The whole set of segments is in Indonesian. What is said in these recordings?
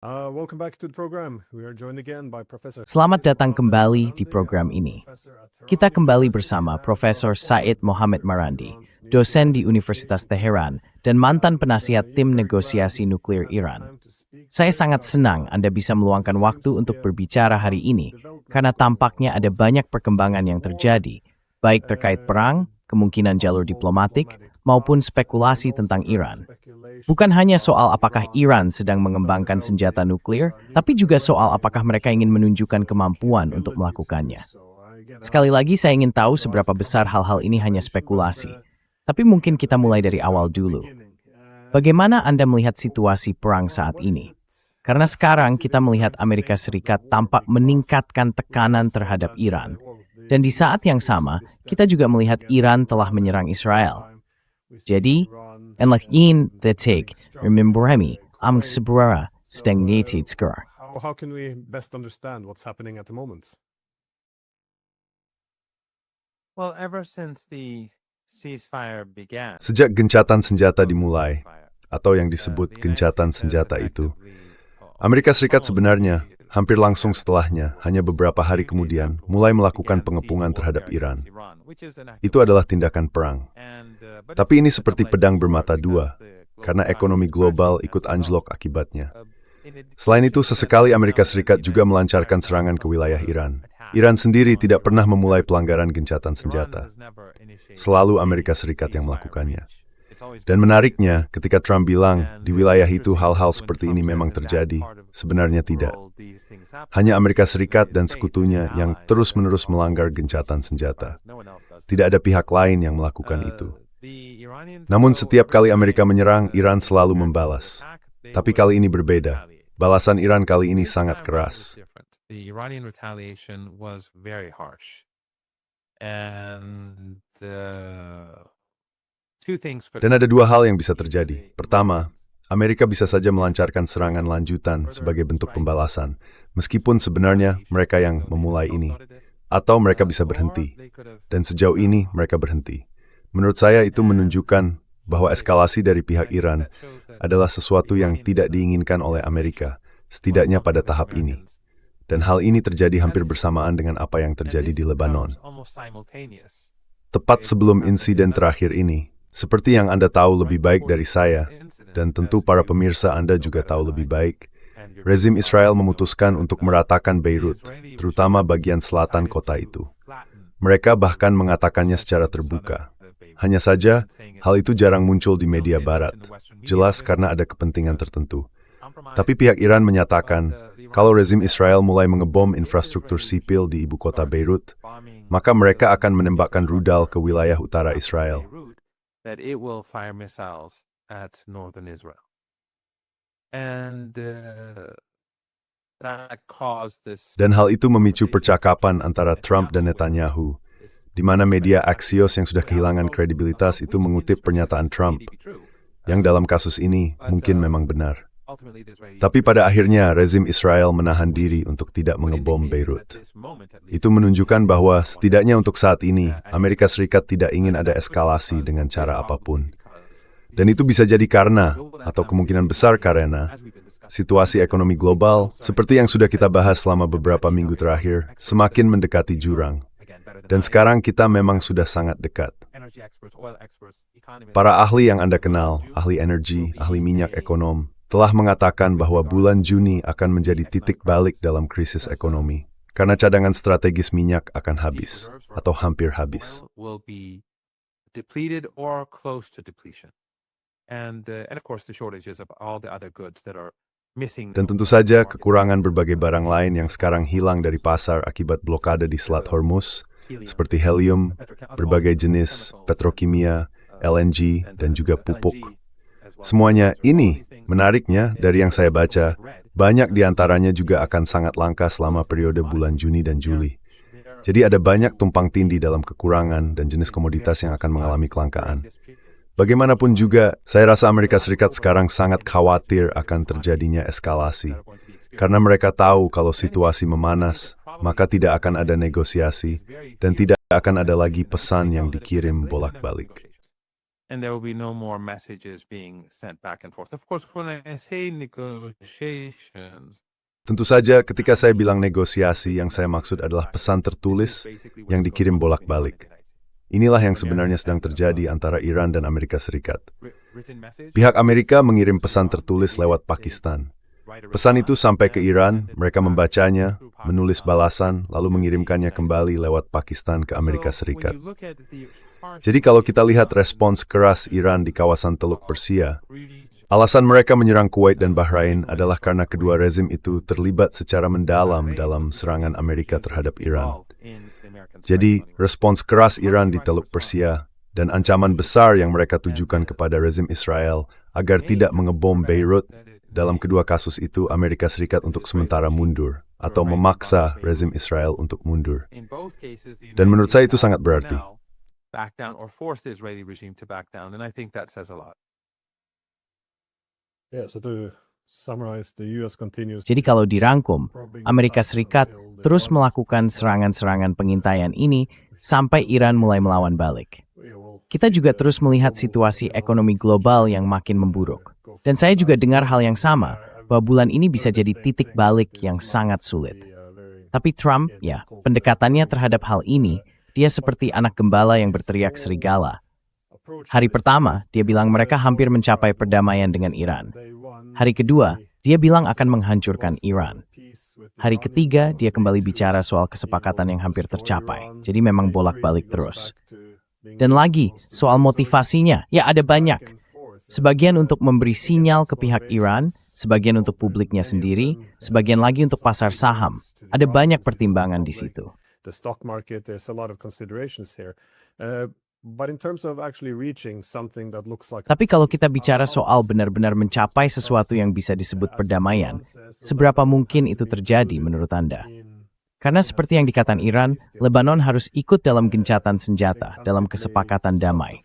Welcome back to the program. We are joined again by Professor. Selamat datang kembali di program ini. Kita kembali bersama Profesor Said Mohamed Marandi, dosen di Universitas Teheran dan mantan penasihat tim negosiasi nuklir Iran. Saya sangat senang Anda bisa meluangkan waktu untuk berbicara hari ini, karena tampaknya ada banyak perkembangan yang terjadi, baik terkait perang, kemungkinan jalur diplomatik, maupun spekulasi tentang Iran. Bukan hanya soal apakah Iran sedang mengembangkan senjata nuklir, tapi juga soal apakah mereka ingin menunjukkan kemampuan untuk melakukannya. Sekali lagi saya ingin tahu seberapa besar hal-hal ini hanya spekulasi. Tapi mungkin kita mulai dari awal dulu. Bagaimana Anda melihat situasi perang saat ini? Karena sekarang kita melihat Amerika Serikat tampak meningkatkan tekanan terhadap Iran. Dan di saat yang sama, kita juga melihat Iran telah menyerang Israel. Jadi, en lakin detik, rememberami, ang seberapa stagnated sekarang. How can we best understand what's happening at the moment? Well, ever since the ceasefire began, Sejak gencatan senjata dimulai, atau yang disebut gencatan senjata itu, Amerika Serikat sebenarnya hampir langsung setelahnya, hanya beberapa hari kemudian, mulai melakukan pengepungan terhadap Iran. Itu adalah tindakan perang. Tapi ini seperti pedang bermata dua, karena ekonomi global ikut anjlok akibatnya. Selain itu, sesekali Amerika Serikat juga melancarkan serangan ke wilayah Iran. Iran sendiri tidak pernah memulai pelanggaran gencatan senjata. Selalu Amerika Serikat yang melakukannya. Dan menariknya, ketika Trump bilang di wilayah itu hal-hal seperti ini memang terjadi, sebenarnya tidak. Hanya Amerika Serikat dan sekutunya yang terus-menerus melanggar gencatan senjata. Tidak ada pihak lain yang melakukan itu. Namun setiap kali Amerika menyerang, Iran selalu membalas. Tapi kali ini berbeda. Balasan Iran kali ini sangat keras. the Iranian retaliation was very harsh. And two things could Dan ada dua hal yang bisa terjadi. Pertama, Amerika bisa saja melancarkan serangan lanjutan sebagai bentuk pembalasan, meskipun sebenarnya mereka yang memulai ini. Atau mereka bisa berhenti. Dan sejauh ini mereka berhenti. Menurut saya itu menunjukkan bahwa eskalasi dari pihak Iran adalah sesuatu yang tidak diinginkan oleh Amerika, setidaknya pada tahap ini. Dan hal ini terjadi hampir bersamaan dengan apa yang terjadi di Lebanon. Tepat sebelum insiden terakhir ini, seperti yang Anda tahu lebih baik dari saya, dan tentu para pemirsa Anda juga tahu lebih baik, rezim Israel memutuskan untuk meratakan Beirut, terutama bagian selatan kota itu. Mereka bahkan mengatakannya secara terbuka. Hanya saja, hal itu jarang muncul di media barat, jelas karena ada kepentingan tertentu. Tapi pihak Iran menyatakan, kalau rezim Israel mulai mengebom infrastruktur sipil di ibu kota Beirut, maka mereka akan menembakkan rudal ke wilayah utara Israel. that it will fire missiles at northern Israel. And that caused this. Dan hal itu memicu percakapan antara Trump dan Netanyahu, di mana media Axios yang sudah kehilangan kredibilitas itu mengutip pernyataan Trump, yang dalam kasus ini mungkin memang benar. Tapi pada akhirnya rezim Israel menahan diri untuk tidak mengebom Beirut. Itu menunjukkan bahwa setidaknya untuk saat ini, Amerika Serikat tidak ingin ada eskalasi dengan cara apapun. Dan itu bisa jadi karena, atau kemungkinan besar karena, situasi ekonomi global, seperti yang sudah kita bahas selama beberapa minggu terakhir, semakin mendekati jurang. Dan sekarang kita memang sudah sangat dekat. Para ahli yang Anda kenal, ahli energi, ahli minyak, ekonom, telah mengatakan bahwa bulan Juni akan menjadi titik balik dalam krisis ekonomi, karena cadangan strategis minyak akan habis, atau hampir habis. Will be depleted or close to depletion. And of course the shortages of all the other goods that are missing. Dan tentu saja kekurangan berbagai barang lain yang sekarang hilang dari pasar akibat blokade di Selat Hormuz, seperti helium, berbagai jenis petrokimia, LNG, dan juga pupuk. Semuanya ini, menariknya, dari yang saya baca, banyak di antaranya juga akan sangat langka selama periode bulan Juni dan Juli. Jadi ada banyak tumpang tindih dalam kekurangan dan jenis komoditas yang akan mengalami kelangkaan. Bagaimanapun juga, saya rasa Amerika Serikat sekarang sangat khawatir akan terjadinya eskalasi. Karena mereka tahu kalau situasi memanas, maka tidak akan ada negosiasi, dan tidak akan ada lagi pesan yang dikirim bolak-balik. and there will be no more messages being sent back and forth. Of course, when I say negotiations, Tentu saja ketika saya bilang negosiasi, yang saya maksud adalah pesan tertulis yang dikirim bolak-balik. Inilah yang sebenarnya sedang terjadi antara Iran dan Amerika Serikat. Pihak Amerika mengirim pesan tertulis lewat Pakistan. Pesan itu sampai ke Iran, mereka membacanya, menulis balasan, lalu mengirimkannya kembali lewat Pakistan ke Amerika Serikat. Jadi kalau kita lihat respons keras Iran di kawasan Teluk Persia, alasan mereka menyerang Kuwait dan Bahrain adalah karena kedua rezim itu terlibat secara mendalam dalam serangan Amerika terhadap Iran. Jadi, respons keras Iran di Teluk Persia dan ancaman besar yang mereka tujukan kepada rezim Israel agar tidak mengebom Beirut, dalam kedua kasus itu Amerika Serikat untuk sementara mundur atau memaksa rezim Israel untuk mundur. Dan menurut saya itu sangat berarti. Back down or force the Israeli regime to back down, and I think that says a lot. Yeah, so to summarize, the US continues. Jadi kalau dirangkum, Amerika Serikat terus melakukan serangan-serangan pengintaian ini sampai Iran mulai melawan balik. Kita juga terus melihat situasi ekonomi global yang makin memburuk. Dan saya juga dengar hal yang sama, bahwa bulan ini bisa jadi titik balik yang sangat sulit. Tapi Trump, ya, pendekatannya terhadap hal ini, dia seperti anak gembala yang berteriak serigala. Hari pertama, dia bilang mereka hampir mencapai perdamaian dengan Iran. Hari kedua, dia bilang akan menghancurkan Iran. Hari ketiga, dia kembali bicara soal kesepakatan yang hampir tercapai. Jadi memang bolak-balik terus. Dan lagi, soal motivasinya, ya ada banyak. Sebagian untuk memberi sinyal ke pihak Iran, sebagian untuk publiknya sendiri, sebagian lagi untuk pasar saham. Ada banyak pertimbangan di situ. The stock market, there's a lot of considerations here. But in terms of actually reaching something that looks like... Tapi kalau kita bicara soal benar-benar mencapai sesuatu yang bisa disebut perdamaian, seberapa mungkin itu terjadi menurut Anda? Karena seperti yang dikatakan Iran, Lebanon harus ikut dalam gencatan senjata, dalam kesepakatan damai.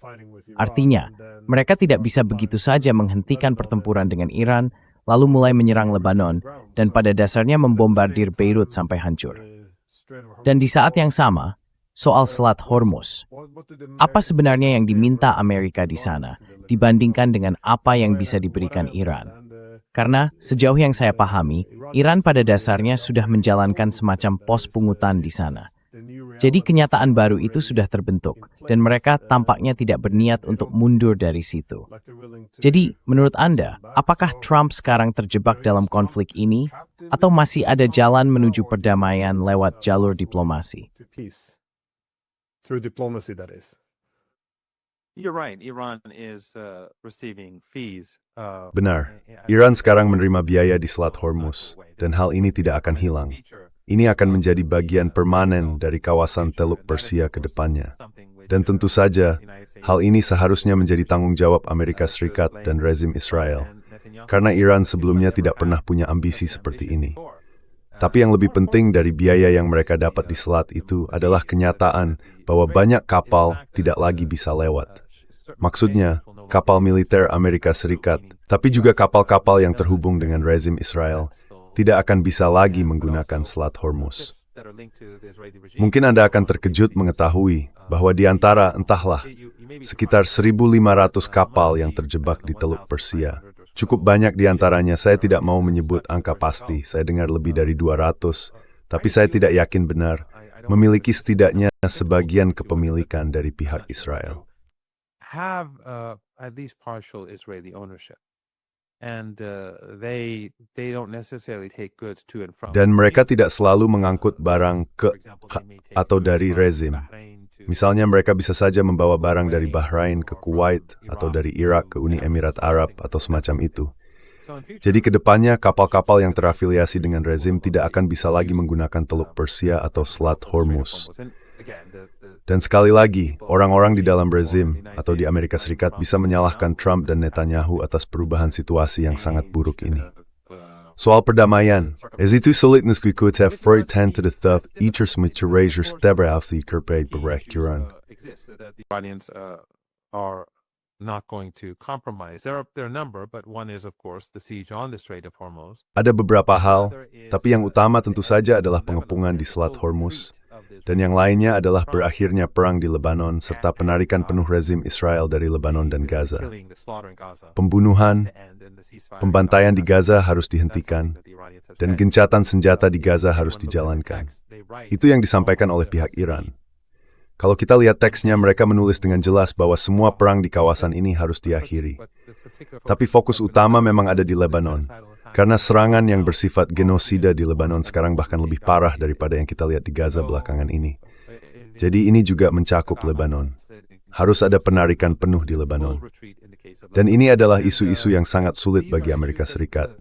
Artinya, mereka tidak bisa begitu saja menghentikan pertempuran dengan Iran, lalu mulai menyerang Lebanon, dan pada dasarnya membombardir Beirut sampai hancur. Dan di saat yang sama, soal Selat Hormuz, apa sebenarnya yang diminta Amerika di sana dibandingkan dengan apa yang bisa diberikan Iran? Karena sejauh yang saya pahami, Iran pada dasarnya sudah menjalankan semacam pos pungutan di sana. Jadi kenyataan baru itu sudah terbentuk, dan mereka tampaknya tidak berniat untuk mundur dari situ. Jadi, menurut Anda, apakah Trump sekarang terjebak dalam konflik ini, atau masih ada jalan menuju perdamaian lewat jalur diplomasi? Through diplomacy, that is. You're right. Iran is receiving fees. Benar, Iran sekarang menerima biaya di Selat Hormuz, dan hal ini tidak akan hilang. Ini akan menjadi bagian permanen dari kawasan Teluk Persia ke depannya. Dan tentu saja, hal ini seharusnya menjadi tanggung jawab Amerika Serikat dan rezim Israel. Karena Iran sebelumnya tidak pernah punya ambisi seperti ini. Tapi yang lebih penting dari biaya yang mereka dapat di selat itu adalah kenyataan bahwa banyak kapal tidak lagi bisa lewat. Maksudnya, kapal militer Amerika Serikat, tapi juga kapal-kapal yang terhubung dengan rezim Israel, tidak akan bisa lagi menggunakan Selat Hormuz. Mungkin Anda akan terkejut mengetahui bahwa di antara, entahlah, sekitar 1.500 kapal yang terjebak di Teluk Persia. Cukup banyak di antaranya, saya tidak mau menyebut angka pasti, saya dengar lebih dari 200, tapi saya tidak yakin benar, memiliki setidaknya sebagian kepemilikan dari pihak Israel. Have at least partial Israeli ownership. And they don't necessarily take goods to and from. Dan mereka tidak selalu mengangkut barang ke atau dari rezim. Misalnya mereka bisa saja membawa barang dari Bahrain ke Kuwait atau dari Irak ke Uni Emirat Arab atau semacam itu. Jadi kedepannya kapal-kapal yang terafiliasi dengan rezim tidak akan bisa lagi menggunakan Teluk Persia atau Selat Hormuz. Dan sekali lagi, orang-orang di dalam rezim atau di Amerika Serikat bisa menyalahkan Trump dan Netanyahu atas perubahan situasi yang sangat buruk ini. Soal perdamaian, is itu sulit meskipun Freud to the thought eaters miturager steber auf die kerpeg berekturan. Iranians are not going to compromise. There are a number, but one is of course the siege on the Strait of Hormuz. Ada beberapa hal, tapi yang utama tentu saja adalah pengepungan di Selat Hormuz. dan yang lainnya adalah berakhirnya perang di Lebanon serta penarikan penuh rezim Israel dari Lebanon dan Gaza. Pembunuhan, pembantaian di Gaza harus dihentikan, dan gencatan senjata di Gaza harus dijalankan. Itu yang disampaikan oleh pihak Iran. Kalau kita lihat teksnya, mereka menulis dengan jelas bahwa semua perang di kawasan ini harus diakhiri. Tapi fokus utama memang ada di Lebanon, karena serangan yang bersifat genosida di Lebanon sekarang bahkan lebih parah daripada yang kita lihat di Gaza belakangan ini. Jadi ini juga mencakup Lebanon. Harus ada penarikan penuh di Lebanon. Dan ini adalah isu-isu yang sangat sulit bagi Amerika Serikat.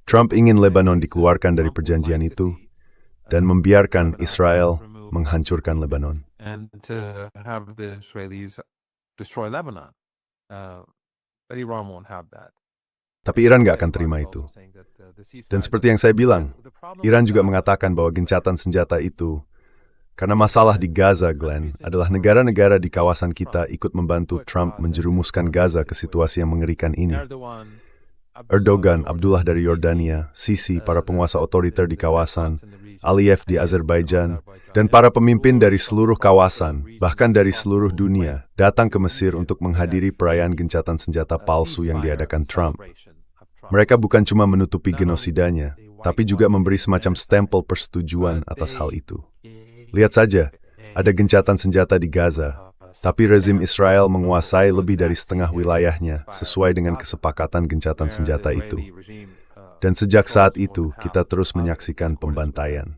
Trump ingin Lebanon dikeluarkan dari perjanjian itu dan membiarkan Israel menghancurkan Lebanon. And to have the Israelis destroy Lebanon. But Iran won't have that. Tapi Iran nggak akan terima itu. Dan seperti yang saya bilang, Iran juga mengatakan bahwa gencatan senjata itu, karena masalah di Gaza, Glenn, adalah negara-negara di kawasan kita ikut membantu Trump menjerumuskan Gaza ke situasi yang mengerikan ini. Erdogan, Abdullah dari Yordania, Sisi, para penguasa otoriter di kawasan, Aliyev di Azerbaijan, dan para pemimpin dari seluruh kawasan, bahkan dari seluruh dunia, datang ke Mesir untuk menghadiri perayaan gencatan senjata palsu yang diadakan Trump. Mereka bukan cuma menutupi genosidanya, tapi juga memberi semacam stempel persetujuan atas hal itu. Lihat saja, ada gencatan senjata di Gaza, tapi rezim Israel menguasai lebih dari setengah wilayahnya sesuai dengan kesepakatan gencatan senjata itu. Dan sejak saat itu, kita terus menyaksikan pembantaian.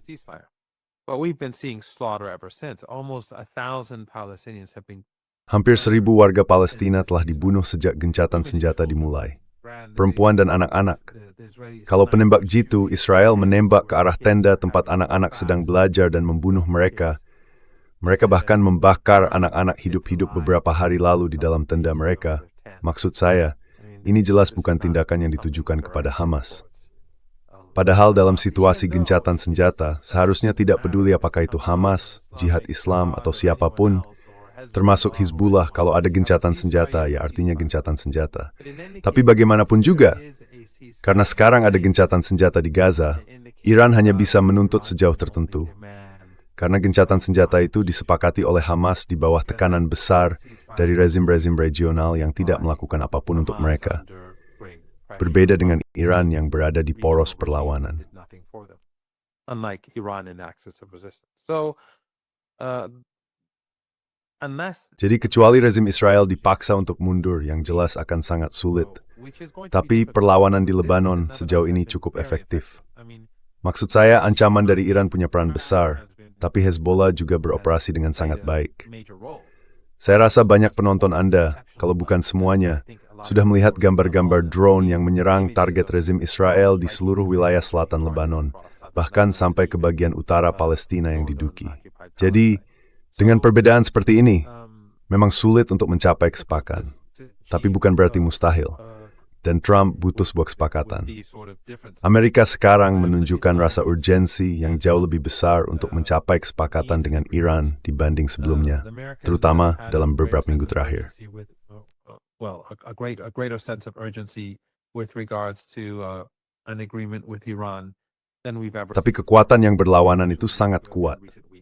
Hampir 1.000 warga Palestina telah dibunuh sejak gencatan senjata dimulai. Perempuan dan anak-anak. Kalau penembak jitu, Israel menembak ke arah tenda tempat anak-anak sedang belajar dan membunuh mereka. Mereka bahkan membakar anak-anak hidup-hidup beberapa hari lalu di dalam tenda mereka. Maksud saya, ini jelas bukan tindakan yang ditujukan kepada Hamas. Padahal dalam situasi gencatan senjata, seharusnya tidak peduli apakah itu Hamas, Jihad Islam, atau siapapun, termasuk Hizbullah. Kalau ada gencatan senjata, ya artinya gencatan senjata. Tapi bagaimanapun juga, karena sekarang ada gencatan senjata di Gaza, Iran hanya bisa menuntut sejauh tertentu. Karena gencatan senjata itu disepakati oleh Hamas di bawah tekanan besar dari rezim-rezim regional yang tidak melakukan apapun untuk mereka. Berbeda dengan Iran yang berada di poros perlawanan. Jadi kecuali rezim Israel dipaksa untuk mundur, yang jelas akan sangat sulit. Tapi perlawanan di Lebanon sejauh ini cukup efektif. Maksud saya, ancaman dari Iran punya peran besar, tapi Hezbollah juga beroperasi dengan sangat baik. Saya rasa banyak penonton Anda, kalau bukan semuanya, sudah melihat gambar-gambar drone yang menyerang target rezim Israel di seluruh wilayah selatan Lebanon, bahkan sampai ke bagian utara Palestina yang diduki. Jadi, dengan perbedaan seperti ini, memang sulit untuk mencapai kesepakatan, tapi bukan berarti mustahil. Dan Trump butuh sebuah kesepakatan. Amerika sekarang menunjukkan rasa urgensi yang jauh lebih besar untuk mencapai kesepakatan dengan Iran dibanding sebelumnya, terutama dalam beberapa minggu terakhir. A greater sense of urgency with regards to an agreement with Iran than we've ever. Tapi kekuatan yang berlawanan itu sangat kuat.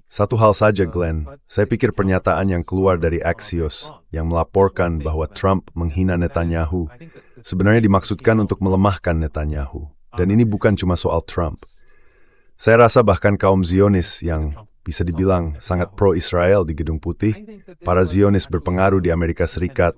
Satu hal saja, Glenn, saya pikir pernyataan yang keluar dari Axios yang melaporkan bahwa Trump menghina Netanyahu sebenarnya dimaksudkan untuk melemahkan Netanyahu. Dan ini bukan cuma soal Trump. Saya rasa bahkan kaum Zionis yang bisa dibilang sangat pro-Israel di Gedung Putih, para Zionis berpengaruh di Amerika Serikat,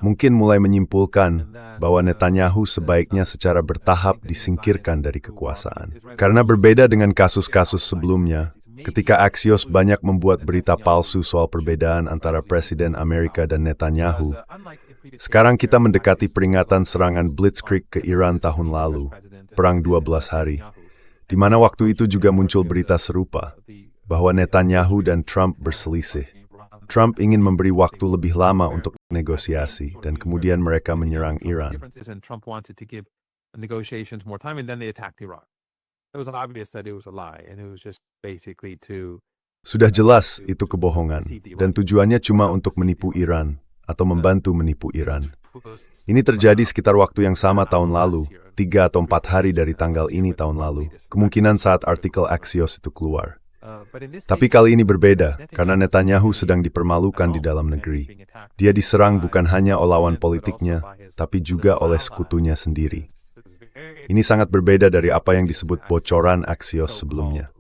mungkin mulai menyimpulkan bahwa Netanyahu sebaiknya secara bertahap disingkirkan dari kekuasaan. Karena berbeda dengan kasus-kasus sebelumnya, ketika Axios banyak membuat berita palsu soal perbedaan antara Presiden Amerika dan Netanyahu, sekarang kita mendekati peringatan serangan Blitzkrieg ke Iran tahun lalu, Perang 12 Hari, di mana waktu itu juga muncul berita serupa, bahwa Netanyahu dan Trump berselisih. Trump ingin memberi waktu lebih lama untuk negosiasi, dan kemudian mereka menyerang Iran. Sudah jelas itu kebohongan, dan tujuannya cuma untuk menipu Iran, atau membantu menipu Iran. Ini terjadi sekitar waktu yang sama tahun lalu, 3 atau 4 hari dari tanggal ini tahun lalu, kemungkinan saat artikel Axios itu keluar. Tapi kali ini berbeda, karena Netanyahu sedang dipermalukan di dalam negeri. Dia diserang bukan hanya oleh lawan politiknya, tapi juga oleh sekutunya sendiri. Ini sangat berbeda dari apa yang disebut bocoran Axios sebelumnya.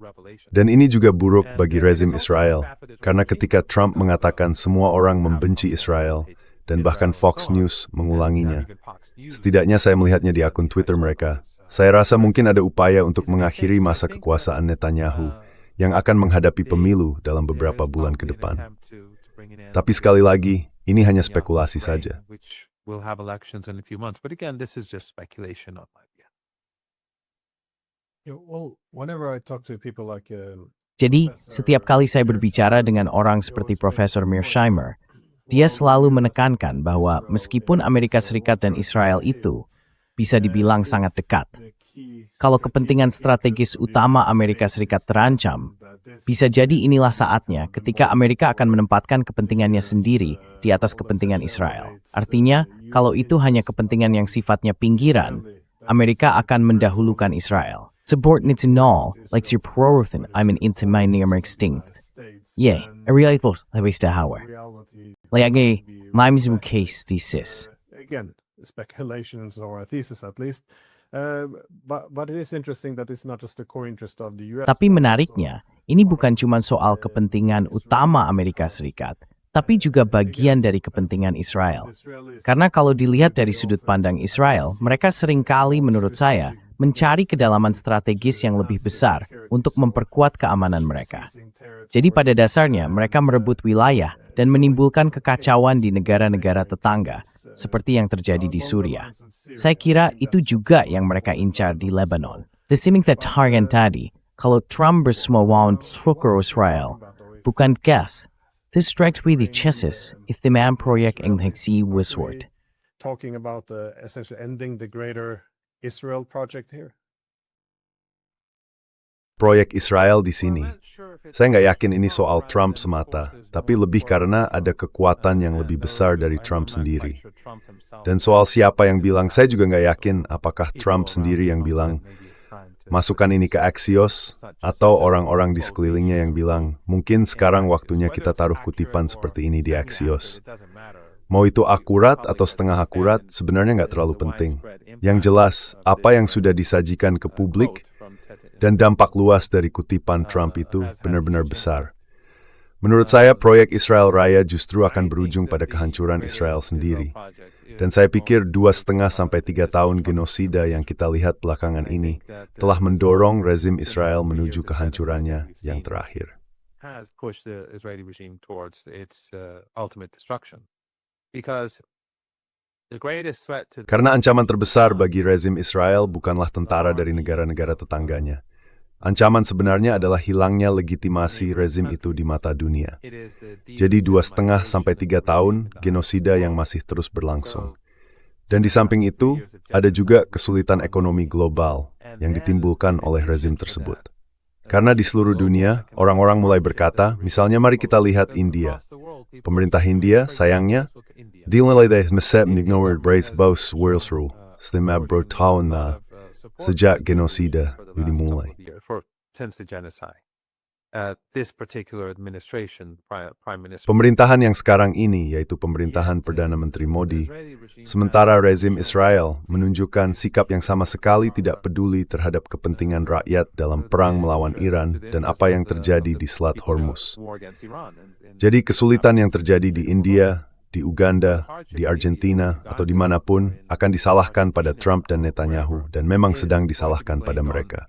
Dan ini juga buruk bagi rezim Israel, karena ketika Trump mengatakan semua orang membenci Israel, dan bahkan Fox News mengulanginya, setidaknya saya melihatnya di akun Twitter mereka, saya rasa mungkin ada upaya untuk mengakhiri masa kekuasaan Netanyahu, yang akan menghadapi pemilu dalam beberapa bulan ke depan. Tapi sekali lagi, ini hanya spekulasi saja. Jadi, setiap kali saya berbicara dengan orang seperti Profesor Mearsheimer, dia selalu menekankan bahwa meskipun Amerika Serikat dan Israel itu bisa dibilang sangat dekat, kalau kepentingan strategis utama Amerika Serikat terancam, bisa jadi inilah saatnya ketika Amerika akan menempatkan kepentingannya sendiri di atas kepentingan Israel. Artinya, kalau itu hanya kepentingan yang sifatnya pinggiran, Amerika akan mendahulukan Israel. Subordinates in all, like your pro-Ruthin, I'm an intimate extinct. Yeah, a realitos, labis dahawer. Layagay, my mismo case thesis. Again, speculations or a thesis at least. But it is interesting that it's not just the core interest of the US. Tapi menariknya, ini bukan cuma soal kepentingan utama Amerika Serikat, tapi juga bagian dari kepentingan Israel. Karena kalau dilihat dari sudut pandang Israel, mereka seringkali menurut saya mencari kedalaman strategis yang lebih besar untuk memperkuat keamanan mereka. Jadi pada dasarnya mereka merebut wilayah dan menimbulkan kekacauan di negara-negara tetangga, seperti yang terjadi di Suriah. Saya kira itu juga yang mereka incar di Lebanon. The seeming that target tadi, kalau Trump bersemayam trukar Israel, bukan gas. This strikes with the chassis if the man project engheksi westward. Talking about essentially ending the greater Israel project here. Proyek Israel di sini. Saya nggak yakin ini soal Trump semata, tapi lebih karena ada kekuatan yang lebih besar dari Trump sendiri. Dan soal siapa yang bilang, saya juga nggak yakin apakah Trump sendiri yang bilang, masukkan ini ke Axios, atau orang-orang di sekelilingnya yang bilang, mungkin sekarang waktunya kita taruh kutipan seperti ini di Axios. Mau itu akurat atau setengah akurat, sebenarnya nggak terlalu penting. Yang jelas, apa yang sudah disajikan ke publik, dan dampak luas dari kutipan Trump itu benar-benar besar. Menurut saya, proyek Israel Raya justru akan berujung pada kehancuran Israel sendiri. Dan saya pikir 2,5 sampai 3 tahun genosida yang kita lihat belakangan ini telah mendorong rezim Israel menuju kehancurannya yang terakhir. Karena ancaman terbesar bagi rezim Israel bukanlah tentara dari negara-negara tetangganya. Ancaman sebenarnya adalah hilangnya legitimasi rezim itu di mata dunia. Jadi 2,5 sampai 3 tahun genosida yang masih terus berlangsung. Dan di samping itu, ada juga kesulitan ekonomi global yang ditimbulkan oleh rezim tersebut. Karena di seluruh dunia, orang-orang mulai berkata, misalnya mari kita lihat India. Pemerintah India, sayangnya, dinilai mesep ignored brace boss world stimab bertahun sejak genosida dimulai. Pemerintahan yang sekarang ini, yaitu pemerintahan Perdana Menteri Modi, sementara rezim Israel menunjukkan sikap yang sama sekali tidak peduli terhadap kepentingan rakyat dalam perang melawan Iran dan apa yang terjadi di Selat Hormuz. Jadi kesulitan yang terjadi di India, di Uganda, di Argentina, atau dimanapun akan disalahkan pada Trump dan Netanyahu, dan memang sedang disalahkan pada mereka.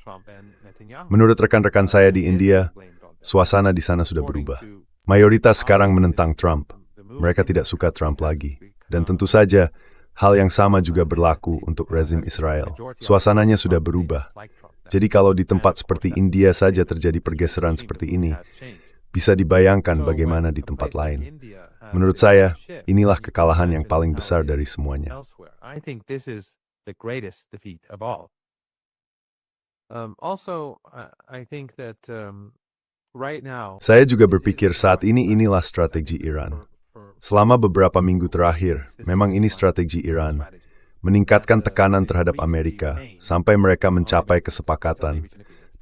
Menurut rekan-rekan saya di India, suasana di sana sudah berubah. Mayoritas sekarang menentang Trump. Mereka tidak suka Trump lagi. Dan tentu saja, hal yang sama juga berlaku untuk rezim Israel. Suasananya sudah berubah. Jadi kalau di tempat seperti India saja terjadi pergeseran seperti ini, bisa dibayangkan bagaimana di tempat lain. Menurut saya, inilah kekalahan yang paling besar dari semuanya. Saya juga berpikir saat ini inilah strategi Iran. Selama beberapa minggu terakhir, memang ini strategi Iran. Meningkatkan tekanan terhadap Amerika, sampai mereka mencapai kesepakatan,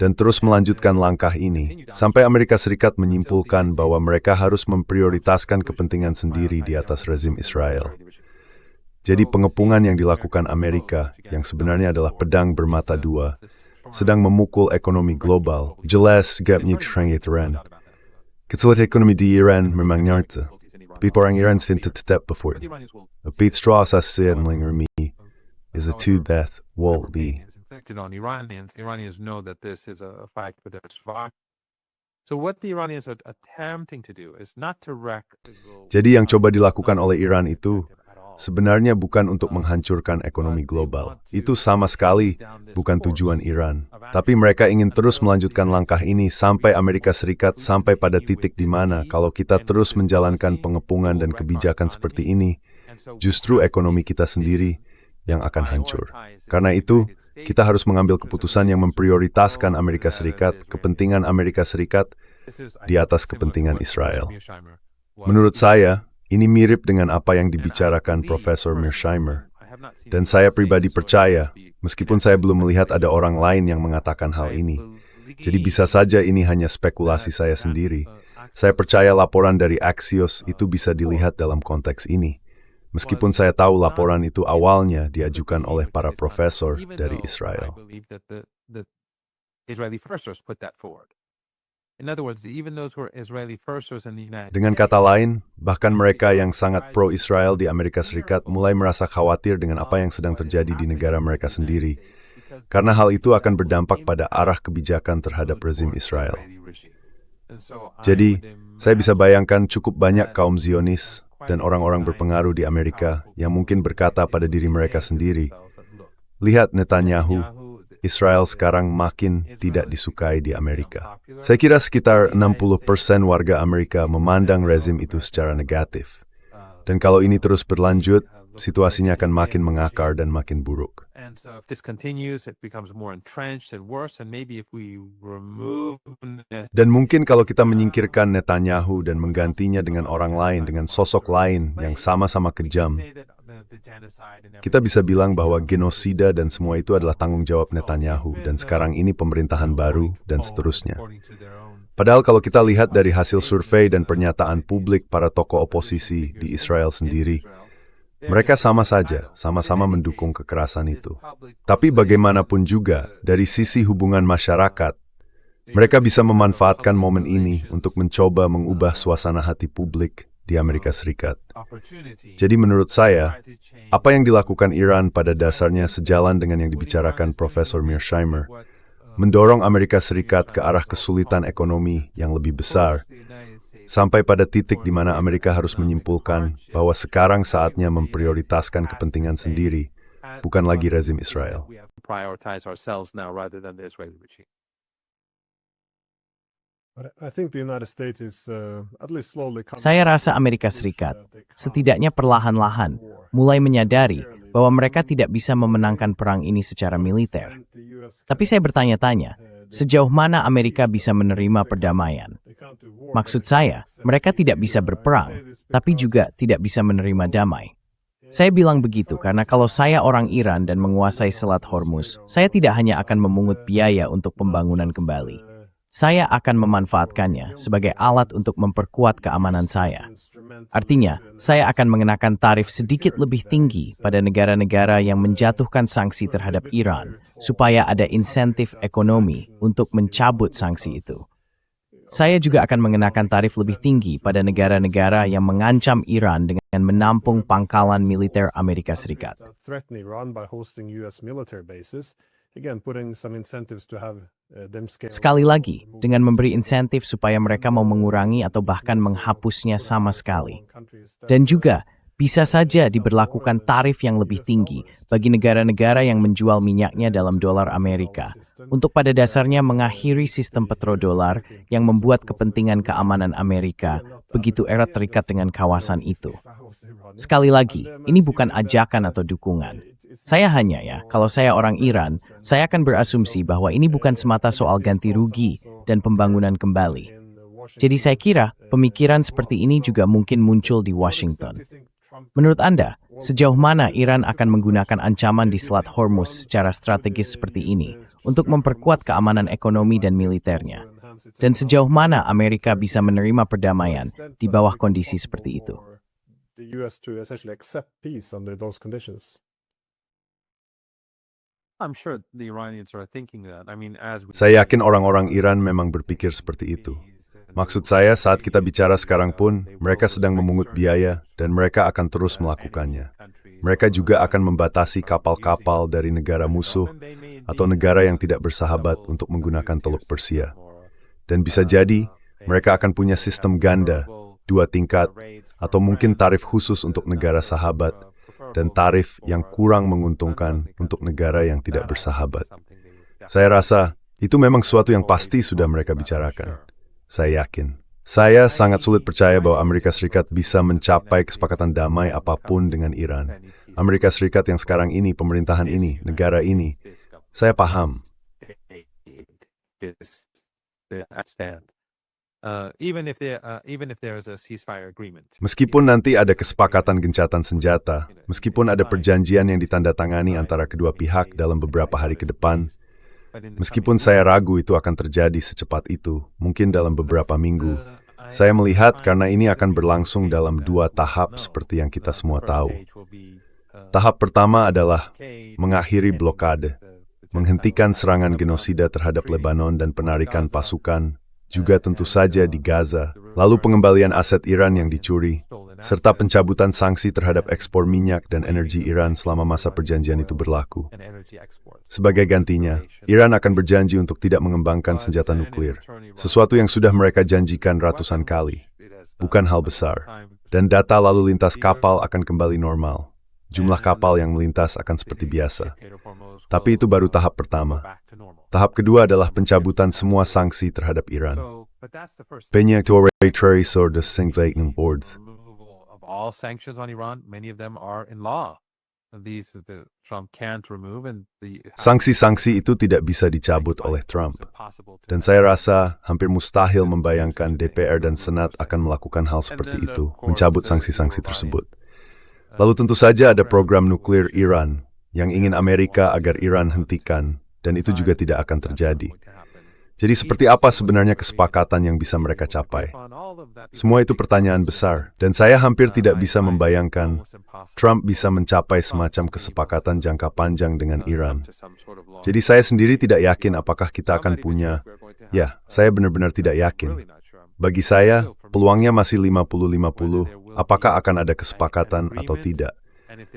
dan terus melanjutkan langkah ini sampai Amerika Serikat menyimpulkan bahwa mereka harus memprioritaskan kepentingan sendiri di atas rezim Israel. Jadi pengepungan yang dilakukan Amerika, yang sebenarnya adalah pedang bermata dua, sedang memukul ekonomi global. Jelas gapnya Iran. Kesulitan ekonomi di Iran memang nyata, tapi orang Iran tetap before. Beat straw assassin me is a two-death wall be. Inflicted on Iranians. Iranians know that this is a fight for their survival. So what the Iranians are attempting to do is not to wreck the global. Jadi yang coba dilakukan oleh Iran itu sebenarnya bukan untuk menghancurkan ekonomi global. Itu sama sekali bukan tujuan Iran. Tapi mereka ingin terus melanjutkan langkah ini sampai Amerika Serikat sampai pada titik di mana kalau kita terus menjalankan pengepungan dan kebijakan seperti ini, justru ekonomi kita sendiri yang akan hancur. Karena itu, kita harus mengambil keputusan yang memprioritaskan Amerika Serikat, kepentingan Amerika Serikat di atas kepentingan Israel. Menurut saya, ini mirip dengan apa yang dibicarakan Profesor Mearsheimer. Dan saya pribadi percaya, meskipun saya belum melihat ada orang lain yang mengatakan hal ini. Jadi bisa saja ini hanya spekulasi saya sendiri. Saya percaya laporan dari Axios itu bisa dilihat dalam konteks ini. Meskipun saya tahu laporan itu awalnya diajukan oleh para profesor dari Israel. Dengan kata lain, bahkan mereka yang sangat pro-Israel di Amerika Serikat mulai merasa khawatir dengan apa yang sedang terjadi di negara mereka sendiri, karena hal itu akan berdampak pada arah kebijakan terhadap rezim Israel. Jadi, saya bisa bayangkan cukup banyak kaum Zionis dan orang-orang berpengaruh di Amerika yang mungkin berkata pada diri mereka sendiri, "Lihat Netanyahu, Israel sekarang makin tidak disukai di Amerika." Saya kira sekitar 60% warga Amerika memandang rezim itu secara negatif. Dan kalau ini terus berlanjut, situasinya akan makin mengakar dan makin buruk. Dan mungkin kalau kita menyingkirkan Netanyahu dan menggantinya dengan orang lain, dengan sosok lain yang sama-sama kejam, kita bisa bilang bahwa genosida dan semua itu adalah tanggung jawab Netanyahu, dan sekarang ini pemerintahan baru, dan seterusnya. Padahal kalau kita lihat dari hasil survei dan pernyataan publik para tokoh oposisi di Israel sendiri, mereka sama saja, sama-sama mendukung kekerasan itu. Tapi bagaimanapun juga, dari sisi hubungan masyarakat, mereka bisa memanfaatkan momen ini untuk mencoba mengubah suasana hati publik di Amerika Serikat. Jadi menurut saya, apa yang dilakukan Iran pada dasarnya sejalan dengan yang dibicarakan Profesor Mearsheimer, mendorong Amerika Serikat ke arah kesulitan ekonomi yang lebih besar, sampai pada titik di mana Amerika harus menyimpulkan bahwa sekarang saatnya memprioritaskan kepentingan sendiri, bukan lagi rezim Israel. Saya rasa Amerika Serikat, setidaknya perlahan-lahan, mulai menyadari bahwa mereka tidak bisa memenangkan perang ini secara militer. Tapi saya bertanya-tanya, sejauh mana Amerika bisa menerima perdamaian? Maksud saya, mereka tidak bisa berperang, tapi juga tidak bisa menerima damai. Saya bilang begitu karena kalau saya orang Iran dan menguasai Selat Hormuz, saya tidak hanya akan memungut biaya untuk pembangunan kembali. Saya akan memanfaatkannya sebagai alat untuk memperkuat keamanan saya. Artinya, saya akan mengenakan tarif sedikit lebih tinggi pada negara-negara yang menjatuhkan sanksi terhadap Iran, supaya ada insentif ekonomi untuk mencabut sanksi itu. Saya juga akan mengenakan tarif lebih tinggi pada negara-negara yang mengancam Iran dengan menampung pangkalan militer Amerika Serikat. Sekali lagi, dengan memberi insentif supaya mereka mau mengurangi atau bahkan menghapusnya sama sekali. Dan juga, bisa saja diberlakukan tarif yang lebih tinggi bagi negara-negara yang menjual minyaknya dalam dolar Amerika, untuk pada dasarnya mengakhiri sistem petrodolar yang membuat kepentingan keamanan Amerika begitu erat terikat dengan kawasan itu. Sekali lagi, ini bukan ajakan atau dukungan. Saya hanya kalau saya orang Iran, saya akan berasumsi bahwa ini bukan semata soal ganti rugi dan pembangunan kembali. Jadi saya kira pemikiran seperti ini juga mungkin muncul di Washington. Menurut Anda, sejauh mana Iran akan menggunakan ancaman di Selat Hormuz secara strategis seperti ini untuk memperkuat keamanan ekonomi dan militernya. Dan sejauh mana Amerika bisa menerima perdamaian di bawah kondisi seperti itu? The US to essentially accept peace under those conditions. I'm sure the Iranians are thinking that. I mean, as we Saya yakin orang-orang Iran memang berpikir seperti itu. Maksud saya, saat kita bicara sekarang pun, mereka sedang memungut biaya dan mereka akan terus melakukannya. Mereka juga akan membatasi kapal-kapal dari negara musuh atau negara yang tidak bersahabat untuk menggunakan Teluk Persia. Dan bisa jadi, mereka akan punya sistem ganda, 2 tingkat, atau mungkin tarif khusus untuk negara sahabat, dan tarif yang kurang menguntungkan untuk negara yang tidak bersahabat. Saya rasa, itu memang sesuatu yang pasti sudah mereka bicarakan. Saya yakin. Saya sangat sulit percaya bahwa Amerika Serikat bisa mencapai kesepakatan damai apapun dengan Iran. Amerika Serikat yang sekarang ini, pemerintahan ini, negara ini, saya paham. Meskipun nanti ada kesepakatan gencatan senjata, meskipun ada perjanjian yang ditandatangani antara kedua pihak dalam beberapa hari ke depan, meskipun saya ragu itu akan terjadi secepat itu, mungkin dalam beberapa minggu, saya melihat karena ini akan berlangsung dalam 2 tahap seperti yang kita semua tahu. Tahap pertama adalah mengakhiri blokade, menghentikan serangan genosida terhadap Lebanon dan penarikan pasukan, juga tentu saja di Gaza, lalu pengembalian aset Iran yang dicuri, serta pencabutan sanksi terhadap ekspor minyak dan energi Iran selama masa perjanjian itu berlaku. Sebagai gantinya, Iran akan berjanji untuk tidak mengembangkan senjata nuklir, sesuatu yang sudah mereka janjikan ratusan kali. Bukan hal besar, dan data lalu lintas kapal akan kembali normal. Jumlah kapal yang melintas akan seperti biasa. Tapi itu baru tahap pertama. Tahap kedua adalah pencabutan semua sanksi terhadap Iran. Penyakitore sur de sanctions board. All sanctions on Iran, many of them are in law. Trump can't remove and sanksi-sanksi itu tidak bisa dicabut oleh Trump. Dan saya rasa hampir mustahil membayangkan DPR dan Senat akan melakukan hal seperti itu, mencabut sanksi-sanksi tersebut. Lalu tentu saja ada program nuklir Iran yang ingin Amerika agar Iran hentikan, dan itu juga tidak akan terjadi. Jadi seperti apa sebenarnya kesepakatan yang bisa mereka capai? Semua itu pertanyaan besar, dan saya hampir tidak bisa membayangkan Trump bisa mencapai semacam kesepakatan jangka panjang dengan Iran. Jadi saya sendiri tidak yakin apakah kita akan punya, saya benar-benar tidak yakin. Bagi saya, peluangnya masih 50-50, apakah akan ada kesepakatan atau tidak.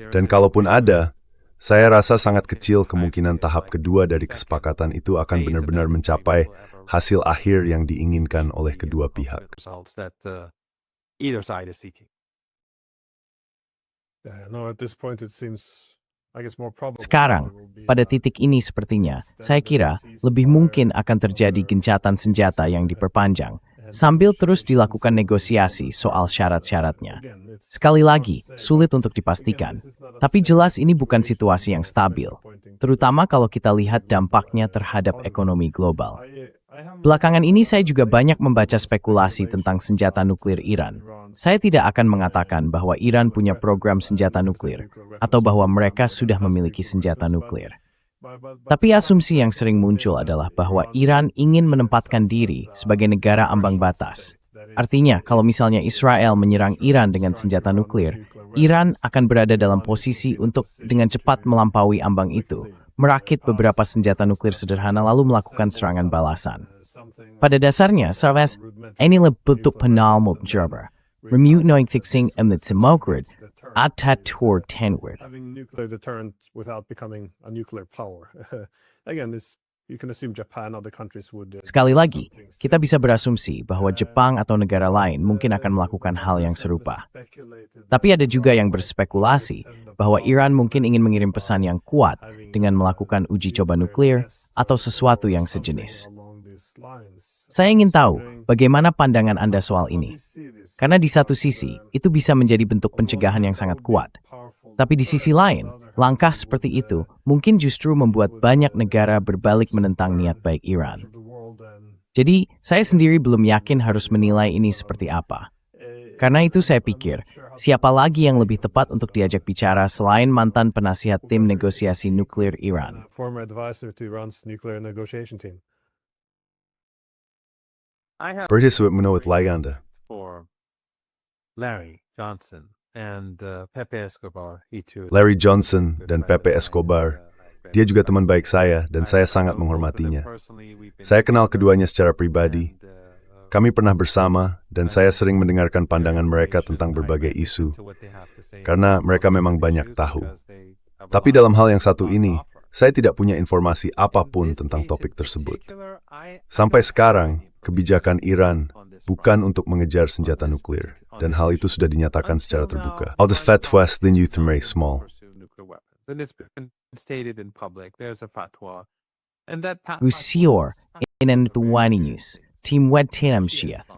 Dan kalaupun ada, saya rasa sangat kecil kemungkinan tahap kedua dari kesepakatan itu akan benar-benar mencapai hasil akhir yang diinginkan oleh kedua pihak. Sekarang, pada titik ini sepertinya, saya kira lebih mungkin akan terjadi gencatan senjata yang diperpanjang, sambil terus dilakukan negosiasi soal syarat-syaratnya. Sekali lagi, sulit untuk dipastikan, tapi jelas ini bukan situasi yang stabil, terutama kalau kita lihat dampaknya terhadap ekonomi global. Belakangan ini saya juga banyak membaca spekulasi tentang senjata nuklir Iran. Saya tidak akan mengatakan bahwa Iran punya program senjata nuklir, atau bahwa mereka sudah memiliki senjata nuklir. Tapi asumsi yang sering muncul adalah bahwa Iran ingin menempatkan diri sebagai negara ambang batas. Artinya, kalau misalnya Israel menyerang Iran dengan senjata nuklir, Iran akan berada dalam posisi untuk dengan cepat melampaui ambang itu, merakit beberapa senjata nuklir sederhana lalu melakukan serangan balasan. Pada dasarnya, Sarves, inilah bentuk penalmud Jerber. Remute knowing fixing emit semogrid, atatur tenward. Having nuclear deterrent without becoming a nuclear power. Again, you can assume Japan or other countries would. Sekali lagi, kita bisa berasumsi bahwa Jepang atau negara lain mungkin akan melakukan hal yang serupa. Tapi ada juga yang berspekulasi bahwa Iran mungkin ingin mengirim pesan yang kuat dengan melakukan uji coba nuklir atau sesuatu yang sejenis. Saya ingin tahu bagaimana pandangan Anda soal ini. Karena di satu sisi, itu bisa menjadi bentuk pencegahan yang sangat kuat. Tapi di sisi lain, langkah seperti itu mungkin justru membuat banyak negara berbalik menentang niat baik Iran. Jadi, saya sendiri belum yakin harus menilai ini seperti apa. Karena itu saya pikir, siapa lagi yang lebih tepat untuk diajak bicara selain mantan penasihat tim negosiasi nuklir Iran? Former advisor to Iran's nuclear negotiation team. I have Persis menurut Layanda. for Larry Johnson and Pepe Escobar itu. Larry Johnson dan Pepe Escobar, dia juga teman baik saya dan saya sangat menghormatinya. Saya kenal keduanya secara pribadi. Kami pernah bersama dan saya sering mendengarkan pandangan mereka tentang berbagai isu, karena mereka memang banyak tahu. Tapi dalam hal yang satu ini, saya tidak punya informasi apapun tentang topik tersebut. Sampai sekarang, kebijakan Iran bukan untuk mengejar senjata nuklir, dan hal itu sudah dinyatakan secara terbuka. All the fatwas then you very small. And it's been stated in public. There's a fatwa. And that Usior, Inantuani News, Team Wed Tinam Shiath.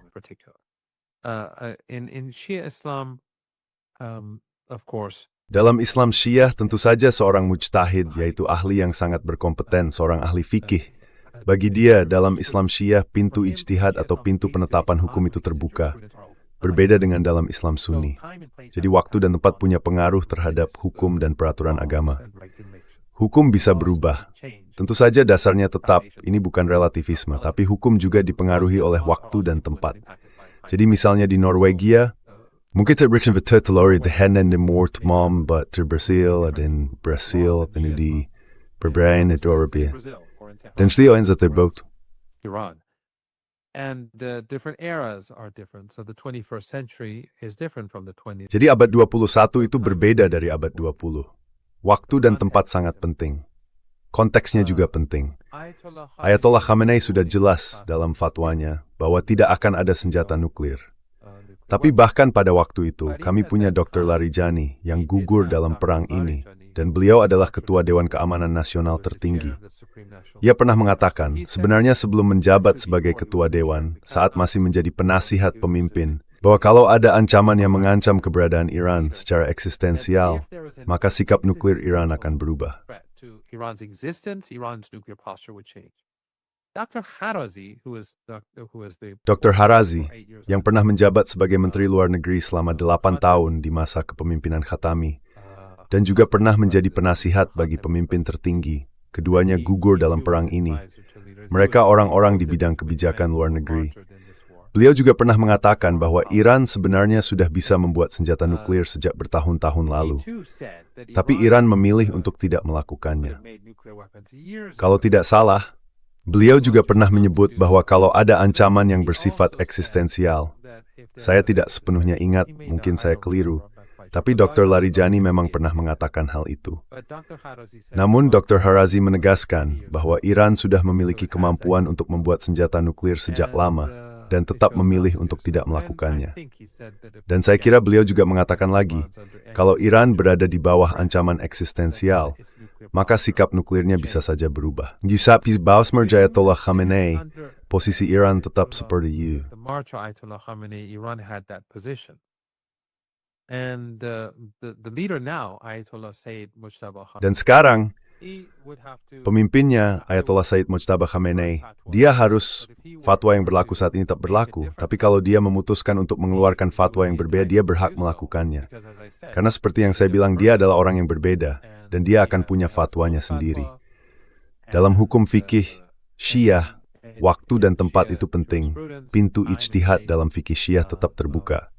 In Shia Islam, of course, Dalam Islam Syiah tentu saja seorang mujtahid, yaitu ahli yang sangat berkompeten, seorang ahli fikih. Bagi dia, dalam Islam Syiah, pintu ijtihad atau pintu penetapan hukum itu terbuka. Berbeda dengan dalam Islam Sunni. Jadi waktu dan tempat punya pengaruh terhadap hukum dan peraturan agama. Hukum bisa berubah. Tentu saja dasarnya tetap, ini bukan relativisme, tapi hukum juga dipengaruhi oleh waktu dan tempat. Jadi misalnya di Norwegia, mungkin terberikan betul-betul di Henan di Mort Mom, but di Brasil, dan di Berbrain, di Arabia. Dan setiap yang terbot. Iran. And the different eras are different. So the 21st century is different from the 20th. Jadi abad 21 itu berbeda dari abad 20. Waktu dan tempat sangat penting. Konteksnya juga penting. Ayatollah Khamenei sudah jelas dalam fatwanya bahwa tidak akan ada senjata nuklir. Tapi bahkan pada waktu itu, kami punya Dr. Larijani yang gugur dalam perang ini, dan beliau adalah Ketua Dewan Keamanan Nasional tertinggi. Ia pernah mengatakan, sebenarnya sebelum menjabat sebagai Ketua Dewan, saat masih menjadi penasihat pemimpin, bahwa kalau ada ancaman yang mengancam keberadaan Iran secara eksistensial, maka sikap nuklir Iran akan berubah. Iran's existence, Iran's nuclear posture would change. Dr. Harazi, who is the Dr. Harazi, yang pernah menjabat sebagai Menteri Luar Negeri selama 8 tahun di masa kepemimpinan Khatami, dan juga pernah menjadi penasihat bagi pemimpin tertinggi, keduanya gugur dalam perang ini. Mereka orang-orang di bidang kebijakan luar negeri. Beliau juga pernah mengatakan bahwa Iran sebenarnya sudah bisa membuat senjata nuklir sejak bertahun-tahun lalu. Tapi Iran memilih untuk tidak melakukannya. Kalau tidak salah, beliau juga pernah menyebut bahwa kalau ada ancaman yang bersifat eksistensial, saya tidak sepenuhnya ingat, mungkin saya keliru, tapi Dr. Larijani memang pernah mengatakan hal itu. Namun Dr. Harazi menegaskan bahwa Iran sudah memiliki kemampuan untuk membuat senjata nuklir sejak lama, dan tetap memilih untuk tidak melakukannya. Dan saya kira beliau juga mengatakan lagi, kalau Iran berada di bawah ancaman eksistensial, maka sikap nuklirnya bisa saja berubah. Yusuf Bausmer Ayatollah Khamenei, posisi Iran tetap seperti itu. the march of Ayatollah Khamenei, Iran had that position. And the leader now, Ayatollah Sayyid Mujtaba Khamenei, Dan sekarang, he would have to pemimpinnya, Ayatollah Sayyid Mujtaba Khamenei, dia harus fatwa yang berlaku saat ini tetap berlaku, tapi kalau dia memutuskan untuk mengeluarkan fatwa yang berbeda, dia berhak melakukannya. because as I said, Karena seperti yang saya bilang, dia adalah orang yang berbeda, dan dia akan punya fatwanya sendiri. Dalam hukum fikih Syiah, waktu dan tempat itu penting. Pintu ijtihad dalam fikih Syiah tetap terbuka.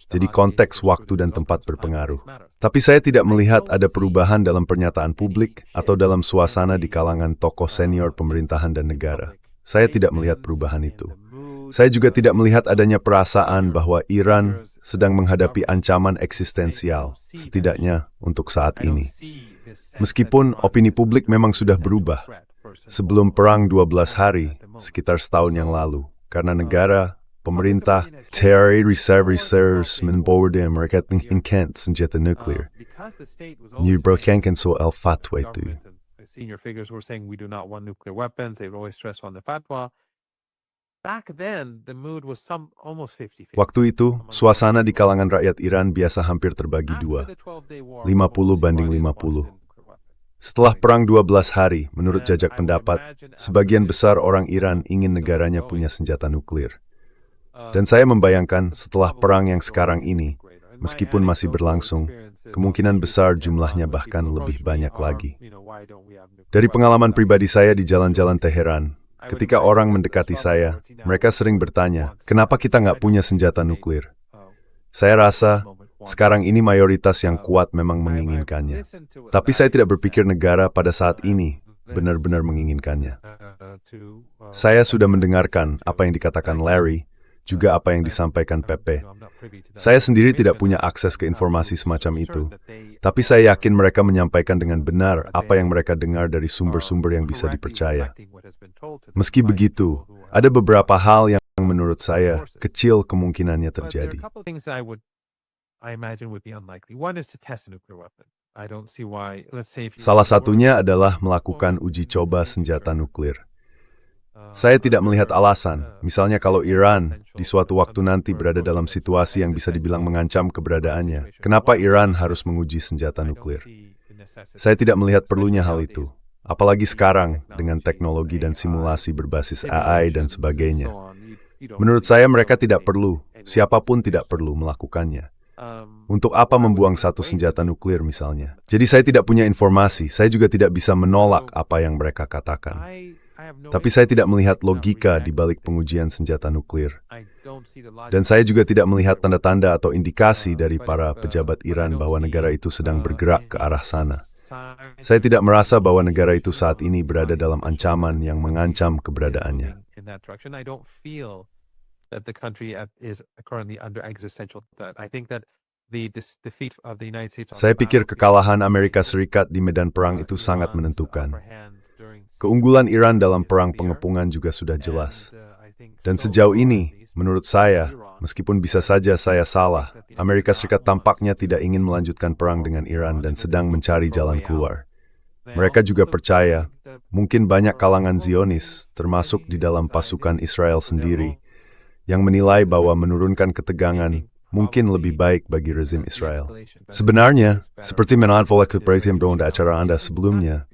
Jadi konteks waktu dan tempat berpengaruh. Tapi saya tidak melihat ada perubahan dalam pernyataan publik atau dalam suasana di kalangan tokoh senior pemerintahan dan negara. Saya tidak melihat perubahan itu. Saya juga tidak melihat adanya perasaan bahwa Iran sedang menghadapi ancaman eksistensial, setidaknya untuk saat ini. Meskipun opini publik memang sudah berubah sebelum perang 12 hari, sekitar setahun yang lalu, karena negara, pemerintah, Terry Reserves membawa mereka tingkat senjata nuklir. New Brokankan soal fatwa itu. Senior figures were saying we do not want nuclear weapons. They would always stress on the fatwa. Back then, the mood was almost 50-50. Waktu itu, suasana di kalangan rakyat Iran biasa hampir terbagi dua, 50 banding 50. Setelah perang 12 hari, menurut jajak pendapat, sebagian besar orang Iran ingin negaranya punya senjata nuklir. Dan saya membayangkan setelah perang yang sekarang ini, meskipun masih berlangsung, kemungkinan besar jumlahnya bahkan lebih banyak lagi. Dari pengalaman pribadi saya di jalan-jalan Teheran, ketika orang mendekati saya, mereka sering bertanya, kenapa kita nggak punya senjata nuklir? Saya rasa, sekarang ini mayoritas yang kuat memang menginginkannya. Tapi saya tidak berpikir negara pada saat ini benar-benar menginginkannya. Saya sudah mendengarkan apa yang dikatakan Larry, juga apa yang disampaikan Pepe. Saya sendiri tidak punya akses ke informasi semacam itu, tapi saya yakin mereka menyampaikan dengan benar apa yang mereka dengar dari sumber-sumber yang bisa dipercaya. Meski begitu, ada beberapa hal yang menurut saya kecil kemungkinannya terjadi. Salah satunya adalah melakukan uji coba senjata nuklir. Saya tidak melihat alasan, misalnya kalau Iran di suatu waktu nanti berada dalam situasi yang bisa dibilang mengancam keberadaannya, kenapa Iran harus menguji senjata nuklir? Saya tidak melihat perlunya hal itu, apalagi sekarang dengan teknologi dan simulasi berbasis AI dan sebagainya. Menurut saya mereka tidak perlu, siapapun tidak perlu melakukannya. Untuk apa membuang satu senjata nuklir misalnya? Jadi saya tidak punya informasi, saya juga tidak bisa menolak apa yang mereka katakan. Tapi saya tidak melihat logika di balik pengujian senjata nuklir. Dan saya juga tidak melihat tanda-tanda atau indikasi dari para pejabat Iran bahwa negara itu sedang bergerak ke arah sana. Saya tidak merasa bahwa negara itu saat ini berada dalam ancaman yang mengancam keberadaannya. Saya pikir kekalahan Amerika Serikat di medan perang itu sangat menentukan. Keunggulan Iran dalam perang pengepungan juga sudah jelas. Dan sejauh ini, menurut saya, meskipun bisa saja saya salah, Amerika Serikat tampaknya tidak ingin melanjutkan perang dengan Iran dan sedang mencari jalan keluar. Mereka juga percaya, mungkin banyak kalangan Zionis, termasuk di dalam pasukan Israel sendiri, yang menilai bahwa menurunkan ketegangan mungkin lebih baik bagi rezim Israel. Sebenarnya, seperti menadvolek perhatian di acara Anda sebelumnya,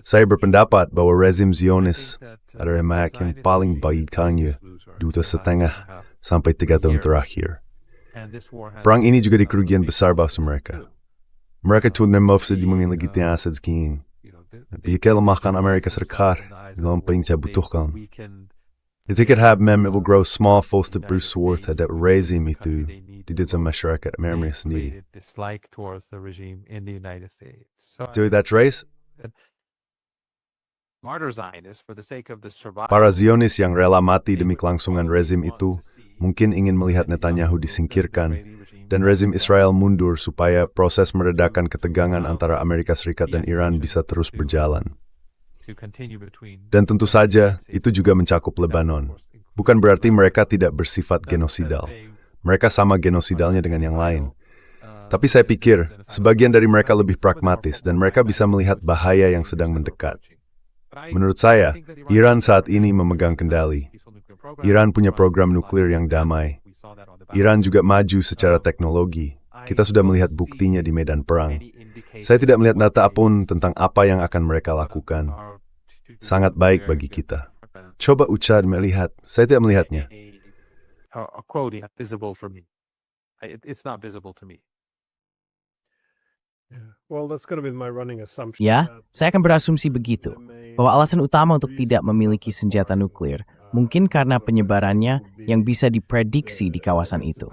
saya berpendapat bahwa rezim Zionis adalah yang paling baiknya 2,5 sampai 3 tahun terakhir. Perang ini juga dikerugian besar bangsa mereka. Mereka tidak mufsid memiliki asas king. Jika lemahkan Amerika Serikat dalam paling saya butuhkan. Jika it will grow small force to Bruce Worth that rezim itu tidak sama masyarakat Amerika sendiri. So that's race. Para Zionis yang rela mati demi kelangsungan rezim itu mungkin ingin melihat Netanyahu disingkirkan dan rezim Israel mundur supaya proses meredakan ketegangan antara Amerika Serikat dan Iran bisa terus berjalan. Dan tentu saja, itu juga mencakup Lebanon. Bukan berarti mereka tidak bersifat genosidal. Mereka sama genosidalnya dengan yang lain. Tapi saya pikir, sebagian dari mereka lebih pragmatis dan mereka bisa melihat bahaya yang sedang mendekat. Menurut saya, Iran saat ini memegang kendali. Iran punya program nuklir yang damai. Iran juga maju secara teknologi. Kita sudah melihat buktinya di medan perang. Saya tidak melihat data apapun tentang apa yang akan mereka lakukan. Sangat baik bagi kita. Coba Uchad melihat, saya tidak melihatnya. Ya, saya akan berasumsi begitu, bahwa alasan utama untuk tidak memiliki senjata nuklir mungkin karena penyebarannya yang bisa diprediksi di kawasan itu.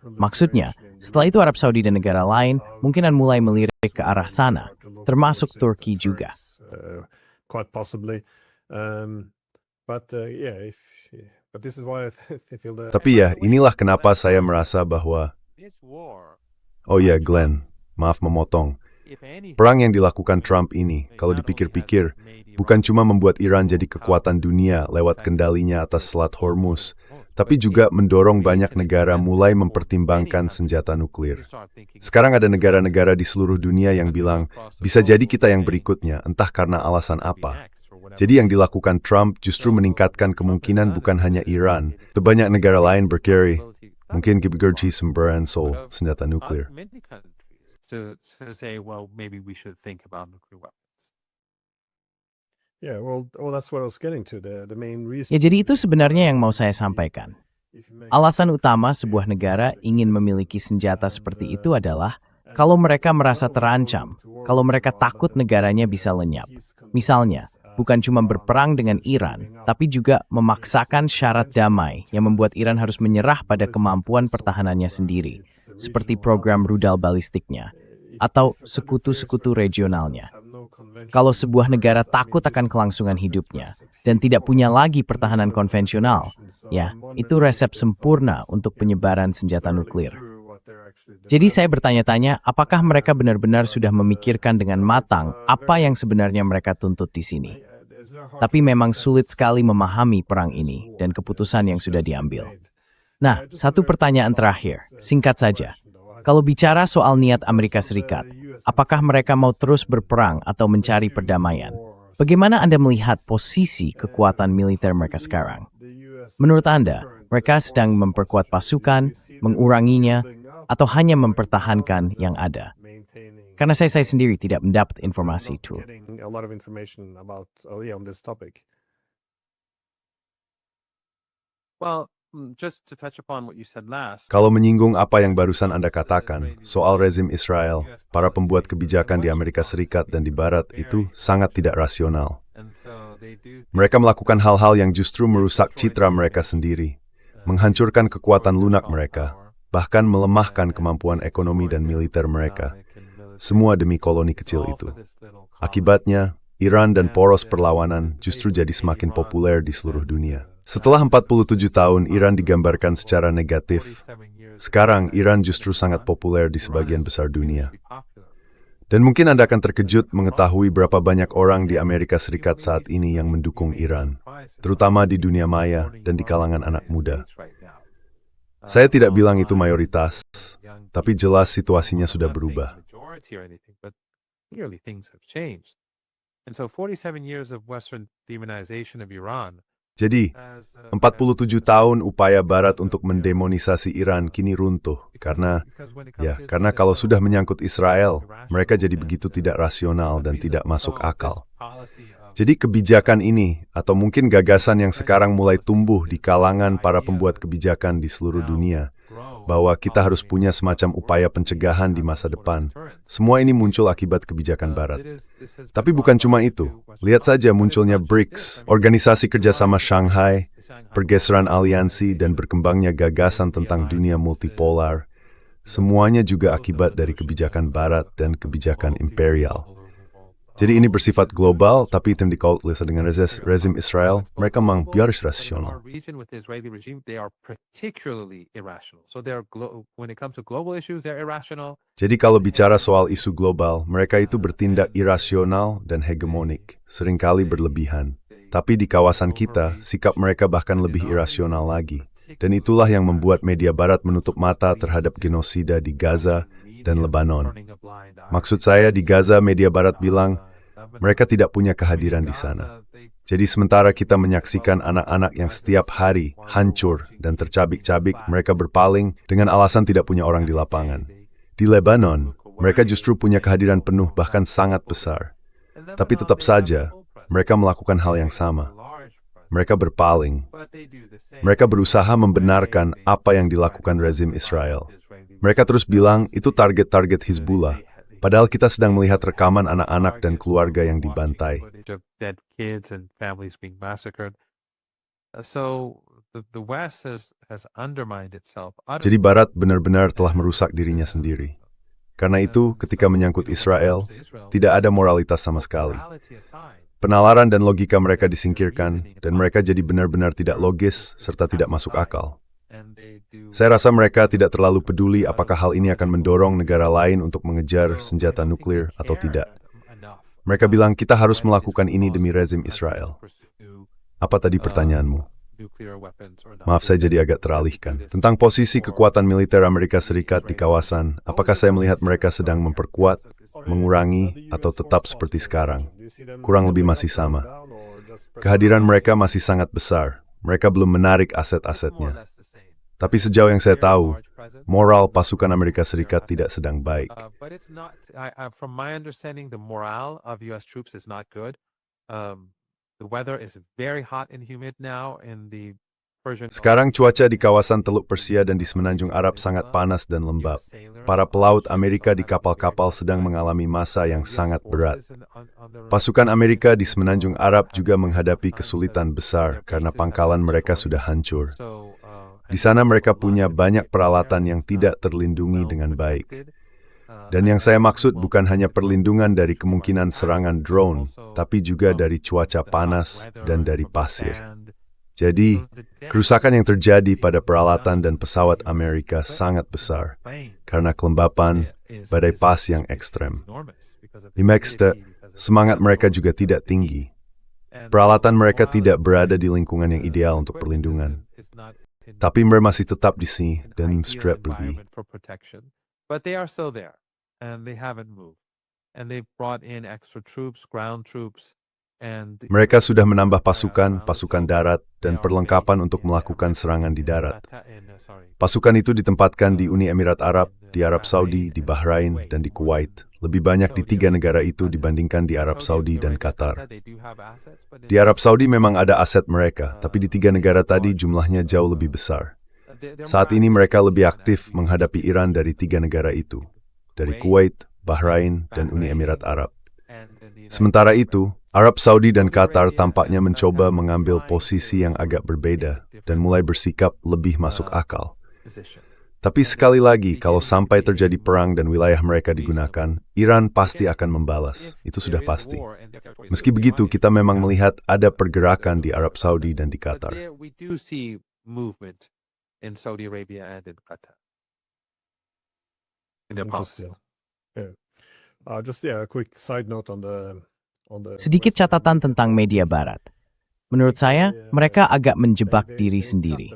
Maksudnya, setelah itu Arab Saudi dan negara lain mungkin akan mulai melirik ke arah sana, termasuk Turki juga. Quite possibly. Tapi ya, inilah kenapa saya merasa bahwa... Oh ya, Glenn, maaf memotong. Perang yang dilakukan Trump ini, kalau dipikir-pikir, bukan cuma membuat Iran jadi kekuatan dunia lewat kendalinya atas Selat Hormuz, tapi juga mendorong banyak negara mulai mempertimbangkan senjata nuklir. Sekarang ada negara-negara di seluruh dunia yang bilang, bisa jadi kita yang berikutnya, entah karena alasan apa. Jadi yang dilakukan Trump justru meningkatkan kemungkinan bukan hanya Iran, banyak negara lain berkiri, mungkin Georgi sembaran Seoul, senjata nuklir. Ya, jadi itu sebenarnya yang mau saya sampaikan. Alasan utama sebuah negara ingin memiliki senjata seperti itu adalah kalau mereka merasa terancam, kalau mereka takut negaranya bisa lenyap. Misalnya, bukan cuma berperang dengan Iran, tapi juga memaksakan syarat damai yang membuat Iran harus menyerah pada kemampuan pertahanannya sendiri, seperti program rudal balistiknya, atau sekutu-sekutu regionalnya. Kalau sebuah negara takut akan kelangsungan hidupnya dan tidak punya lagi pertahanan konvensional, ya, itu resep sempurna untuk penyebaran senjata nuklir. Jadi saya bertanya-tanya, apakah mereka benar-benar sudah memikirkan dengan matang apa yang sebenarnya mereka tuntut di sini? Tapi memang sulit sekali memahami perang ini dan keputusan yang sudah diambil. Nah, satu pertanyaan terakhir, singkat saja. Kalau bicara soal niat Amerika Serikat, apakah mereka mau terus berperang atau mencari perdamaian? Bagaimana Anda melihat posisi kekuatan militer mereka sekarang? Menurut Anda, mereka sedang memperkuat pasukan, menguranginya, atau hanya mempertahankan yang ada? Karena saya sendiri tidak mendapat informasi itu. Well, just to touch upon what you said last. Kalau menyinggung apa yang barusan Anda katakan soal rezim Israel, para pembuat kebijakan di Amerika Serikat dan di Barat itu sangat tidak rasional. Mereka melakukan hal-hal yang justru merusak citra mereka sendiri, menghancurkan kekuatan lunak mereka, bahkan melemahkan kemampuan ekonomi dan militer mereka. Semua demi koloni kecil itu. Akibatnya, Iran dan poros perlawanan justru jadi semakin populer di seluruh dunia. Setelah 47 tahun Iran digambarkan secara negatif, sekarang Iran justru sangat populer di sebagian besar dunia. Dan mungkin Anda akan terkejut mengetahui berapa banyak orang di Amerika Serikat saat ini yang mendukung Iran, terutama di dunia maya dan di kalangan anak muda. Saya tidak bilang itu mayoritas, tapi jelas situasinya sudah berubah. Jadi, 47 tahun upaya Barat untuk mendemonisasi Iran kini runtuh, karena kalau sudah menyangkut Israel, mereka jadi begitu tidak rasional dan tidak masuk akal. Jadi kebijakan ini, atau mungkin gagasan yang sekarang mulai tumbuh di kalangan para pembuat kebijakan di seluruh dunia, bahwa kita harus punya semacam upaya pencegahan di masa depan. Semua ini muncul akibat kebijakan Barat. Tapi bukan cuma itu. Lihat saja munculnya BRICS, Organisasi Kerjasama Shanghai, pergeseran aliansi, dan berkembangnya gagasan tentang dunia multipolar. Semuanya juga akibat dari kebijakan Barat dan kebijakan imperial. Jadi ini bersifat global, tapi itu yang dikautlisa dengan rezim Israel, mereka memang bias rasional. Jadi kalau bicara soal isu global, mereka itu bertindak irasional dan hegemonik, seringkali berlebihan. Tapi di kawasan kita, sikap mereka bahkan lebih irasional lagi. Dan itulah yang membuat media Barat menutup mata terhadap genosida di Gaza dan Lebanon. Maksud saya, di Gaza media Barat bilang, mereka tidak punya kehadiran di sana. Jadi sementara kita menyaksikan anak-anak yang setiap hari hancur dan tercabik-cabik, mereka berpaling dengan alasan tidak punya orang di lapangan. Di Lebanon, mereka justru punya kehadiran penuh bahkan sangat besar. Tapi tetap saja, mereka melakukan hal yang sama. Mereka berpaling. Mereka berusaha membenarkan apa yang dilakukan rezim Israel. Mereka terus bilang itu target-target Hizbullah. Padahal kita sedang melihat rekaman anak-anak dan keluarga yang dibantai. Jadi Barat benar-benar telah merusak dirinya sendiri. Karena itu, ketika menyangkut Israel, tidak ada moralitas sama sekali. Penalaran dan logika mereka disingkirkan, dan mereka jadi benar-benar tidak logis serta tidak masuk akal. Saya rasa mereka tidak terlalu peduli apakah hal ini akan mendorong negara lain untuk mengejar senjata nuklir atau tidak. Mereka bilang kita harus melakukan ini demi rezim Israel. Apa tadi pertanyaanmu? Maaf, saya jadi agak teralihkan. Tentang posisi kekuatan militer Amerika Serikat di kawasan, apakah saya melihat mereka sedang memperkuat, mengurangi, atau tetap seperti sekarang? Kurang lebih masih sama. Kehadiran mereka masih sangat besar. Mereka belum menarik aset-asetnya. Tapi sejauh yang saya tahu, moral pasukan Amerika Serikat tidak sedang baik. From my understanding, the morale of U.S. troops is not good. The weather is very hot and humid now in the Sekarang cuaca di kawasan Teluk Persia dan di Semenanjung Arab sangat panas dan lembab. Para pelaut Amerika di kapal-kapal sedang mengalami masa yang sangat berat. Pasukan Amerika di Semenanjung Arab juga menghadapi kesulitan besar karena pangkalan mereka sudah hancur. Di sana mereka punya banyak peralatan yang tidak terlindungi dengan baik. Dan yang saya maksud bukan hanya perlindungan dari kemungkinan serangan drone, tapi juga dari cuaca panas dan dari pasir. Jadi, kerusakan yang terjadi pada peralatan dan pesawat Amerika sangat besar karena kelembapan badai pas yang ekstrem. Di Meksiko, semangat mereka juga tidak tinggi. Peralatan mereka tidak berada di lingkungan yang ideal untuk perlindungan. Tapi mereka masih tetap di sini dan strap pergi. But they are still there, and they haven't moved. And they've brought in extra troops, ground troops, and Mereka sudah menambah pasukan darat, dan perlengkapan untuk melakukan serangan di darat. Pasukan itu ditempatkan di Uni Emirat Arab, di Arab Saudi, di Bahrain, dan di Kuwait. Lebih banyak di 3 negara itu dibandingkan di Arab Saudi dan Qatar. Di Arab Saudi memang ada aset mereka, tapi di 3 negara tadi jumlahnya jauh lebih besar. Saat ini mereka lebih aktif menghadapi Iran dari 3 negara itu, dari Kuwait, Bahrain, dan Uni Emirat Arab. Sementara itu, Arab Saudi dan Qatar tampaknya mencoba mengambil posisi yang agak berbeda dan mulai bersikap lebih masuk akal. Tapi sekali lagi, kalau sampai terjadi perang dan wilayah mereka digunakan, Iran pasti akan membalas. Itu sudah pasti. Meski begitu, kita memang melihat ada pergerakan di Arab Saudi dan di Qatar. we do see movement in Saudi Arabia and in Qatar. In the Interesting. Yeah. Just a quick side note on the Sedikit catatan tentang media barat. Menurut saya, mereka agak menjebak diri sendiri.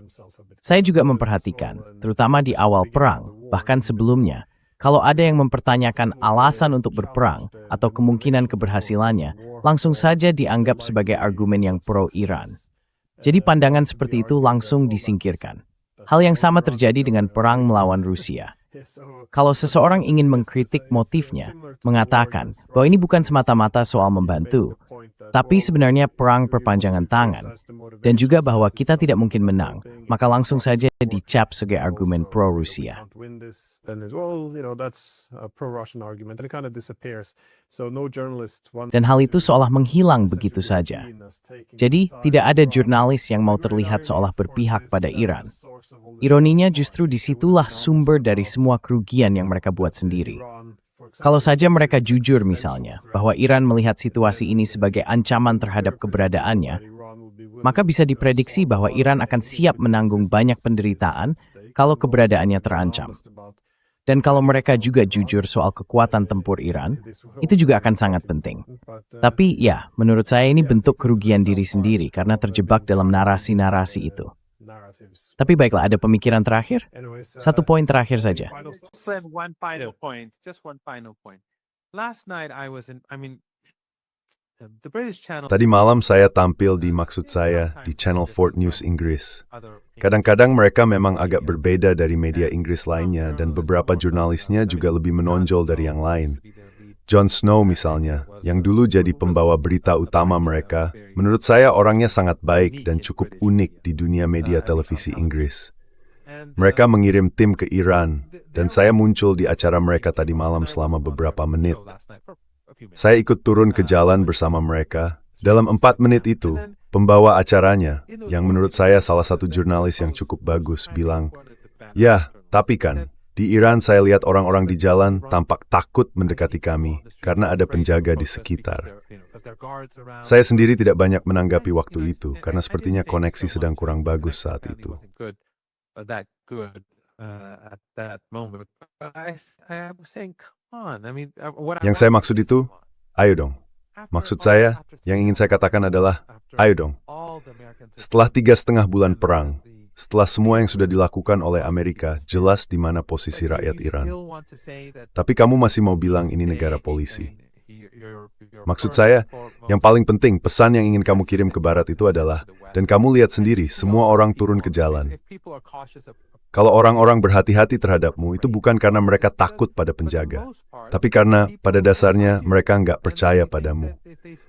Saya juga memperhatikan, terutama di awal perang, bahkan sebelumnya, kalau ada yang mempertanyakan alasan untuk berperang atau kemungkinan keberhasilannya, langsung saja dianggap sebagai argumen yang pro-Iran. Jadi pandangan seperti itu langsung disingkirkan. Hal yang sama terjadi dengan perang melawan Rusia. Kalau seseorang ingin mengkritik motifnya, mengatakan bahwa ini bukan semata-mata soal membantu, tapi sebenarnya perang perpanjangan tangan, dan juga bahwa kita tidak mungkin menang, maka langsung saja dicap sebagai argumen pro-Rusia. Dan hal itu seolah menghilang begitu saja. Jadi, tidak ada jurnalis yang mau terlihat seolah berpihak pada Iran. Ironinya justru disitulah sumber dari semua kerugian yang mereka buat sendiri. Kalau saja mereka jujur misalnya, bahwa Iran melihat situasi ini sebagai ancaman terhadap keberadaannya, maka bisa diprediksi bahwa Iran akan siap menanggung banyak penderitaan kalau keberadaannya terancam. Dan kalau mereka juga jujur soal kekuatan tempur Iran, itu juga akan sangat penting. Tapi ya, menurut saya ini bentuk kerugian diri sendiri karena terjebak dalam narasi-narasi itu. Tapi baiklah, ada pemikiran terakhir? Satu poin terakhir saja. One final point, just one final point. Last night I was in, the British channel. Tadi malam saya tampil di Maksud Saya di Channel 4 News Inggris. Kadang-kadang mereka memang agak berbeda dari media Inggris lainnya dan beberapa jurnalisnya juga lebih menonjol dari yang lain. Jon Snow misalnya, yang dulu jadi pembawa berita utama mereka, menurut saya orangnya sangat baik dan cukup unik di dunia media televisi Inggris. Mereka mengirim tim ke Iran, dan saya muncul di acara mereka tadi malam selama beberapa menit. Saya ikut turun ke jalan bersama mereka. Dalam 4 menit itu, pembawa acaranya, yang menurut saya salah satu jurnalis yang cukup bagus, bilang, "Ya, tapi kan, di Iran saya lihat orang-orang di jalan tampak takut mendekati kami karena ada penjaga di sekitar." Saya sendiri tidak banyak menanggapi waktu itu karena sepertinya koneksi sedang kurang bagus saat itu. Yang saya maksud itu, ayo dong. Maksud saya, yang ingin saya katakan adalah, ayo dong. Setelah 3,5 bulan perang, setelah semua yang sudah dilakukan oleh Amerika, jelas di mana posisi rakyat Iran. Tapi kamu masih mau bilang ini negara polisi. Maksud saya, yang paling penting, pesan yang ingin kamu kirim ke Barat itu adalah, Dan kamu lihat sendiri, semua orang turun ke jalan. If people are cautious of Kalau orang-orang berhati-hati terhadapmu, itu bukan karena mereka takut pada penjaga, tapi karena pada dasarnya mereka nggak percaya padamu.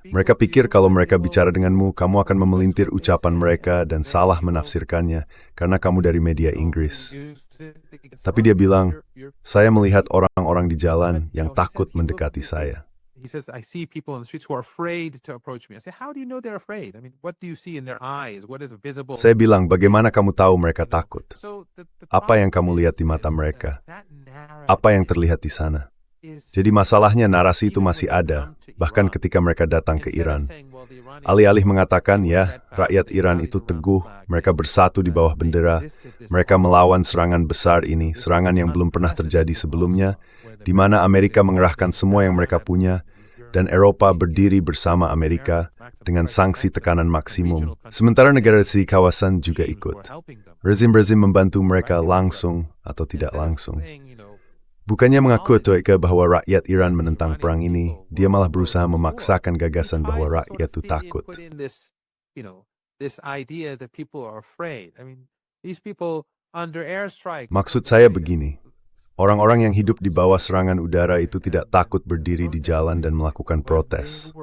Mereka pikir kalau mereka bicara denganmu, kamu akan memelintir ucapan mereka dan salah menafsirkannya karena kamu dari media Inggris. Tapi dia bilang, saya melihat orang-orang di jalan yang takut mendekati saya. He says, I see people in the streets who are afraid to approach me. I say, how do you know they're afraid? I mean, what do you see in their eyes? What is visible? Saya bilang, bagaimana kamu tahu mereka takut? So the Apa yang problem kamu lihat di is mata that mereka? narrative Apa yang terlihat di sana? is- Jadi masalahnya narasi itu even masih when they ada, come to bahkan Iran, ketika mereka datang ke instead of Iran. saying, well, the Iranians Alih-alih are mengatakan, people ya, steadfast, rakyat they Iran rallied itu around teguh, the flag, mereka bersatu di bawah they bendera, resisted this mereka onslaught. melawan serangan besar ini, serangan yang belum pernah terjadi sebelumnya, di mana Amerika mengerahkan semua yang mereka punya, dan Eropa berdiri bersama Amerika dengan sanksi tekanan maksimum. Sementara negara di kawasan juga ikut. Rezim-rezim membantu mereka langsung atau tidak langsung. Bukannya mengaku bahwa rakyat Iran menentang perang ini, dia malah berusaha memaksakan gagasan bahwa rakyat itu takut. Maksud saya begini, orang-orang yang hidup di bawah serangan udara itu tidak takut berdiri di jalan dan melakukan protes.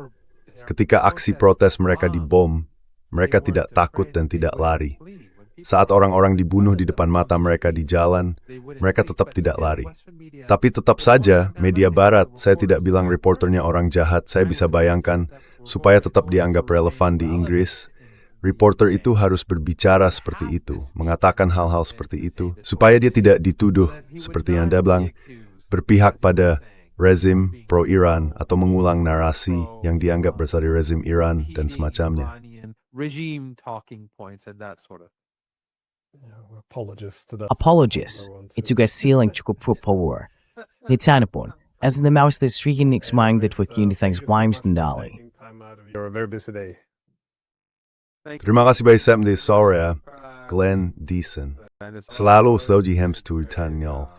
Ketika aksi protes mereka dibom, mereka tidak takut dan tidak lari. Saat orang-orang dibunuh di depan mata mereka di jalan, mereka tetap tidak lari. Tapi tetap saja, media barat, saya tidak bilang reporternya orang jahat, saya bisa bayangkan, supaya tetap dianggap relevan di Inggris, reporter itu harus berbicara seperti itu, mengatakan hal-hal seperti itu, supaya dia tidak dituduh, seperti yang Anda bilang, berpihak pada rezim pro-Iran atau mengulang narasi yang dianggap berasal dari rezim Iran dan semacamnya. Apologies, itu silang cukup favor. Litsanapon, as the mouse that streaking exmiring that with unithangs wimes dali. You're a very busy day. Terima kasih banyak sampai sore, Glenn Deason. Selalu setuju hems to return y'all.